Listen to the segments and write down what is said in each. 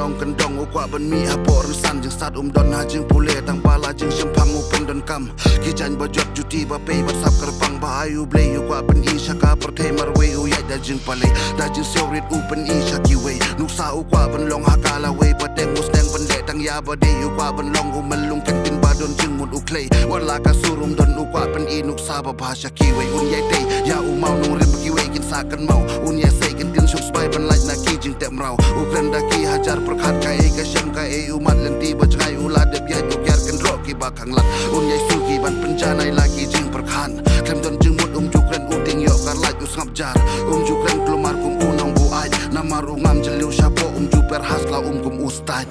nong kendong ukwa ban mi apor san jeng sat don ha jeng pule tang bala jeng sempang upen don kam kijan bajot juti ba pe bat sap kerpang ba ayu ble ukwa ban i shaka perthe marwe u yai da jeng pale da jeng sewrit upen i shaki we nuksa ukwa ban long hakala we pateng mustang ban le tang ya ba de ukwa ban long umelung kentin ba don jeng mut uklei wala ka surum don ukwa ban i nuksa ba bahasa kiwe un yai te ya u mau nung rim kiwe kin sakan mau un yai sei kin tin shuk spai ban like na ki jeng tem rau ukren da ki hajar perkhat ka e ka shem ka e umat lenti ba jai ula de biai tu kyar ken ro ki ba khang lat un yai su ki ban penjanai lagi jeng perkhan klem don jeng mut jukren uting yo kar like us ngap jar jukren klumar kum unang bu ai namar ngam jeliu syapo juper hasla kum ustad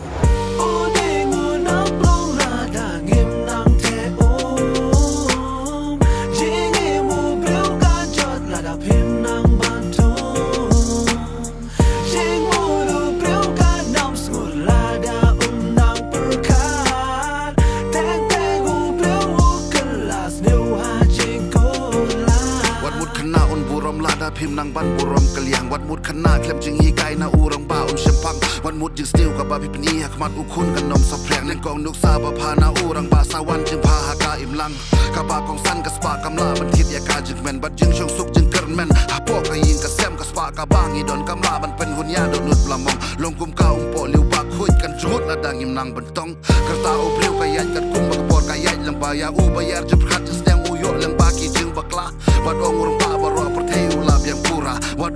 พิมนางบันบุรมกะเลียงวัดมุดขนาเคลมจึงฮีไกนาอูรังบ่าเชมพังวันมุดจึงสติลกับบาพิปนีหักมัดอุคุณกันนมสะแพงเล่นกองนุกซาบะพานาอูรังบ่าสาวันจึงพาหากาอิ่มลังกะบากองสันกะสปากำลาบันทิดยากาจึงแม่นบัดจึงชงสุกจึงเกินแม่นหาพวกกะยิงกะแซมกะสปากะบางอีดอนกำลาบันเป็นหุ่นยาโดนุดปลามองลงกุมกาอุมโปลิวบากคุยกันจุดละดังอิ่มนางบันตองกะตาอุพริวกะยัดกัดกุมบะกะปอดกะยัดลังบายาอูบะยาจึงพรัดจึงแสดงอูโยลังบากีจึงบะกลาวัดองอุรังบ่าบะรอประเทอุลาเบียงปูราวัด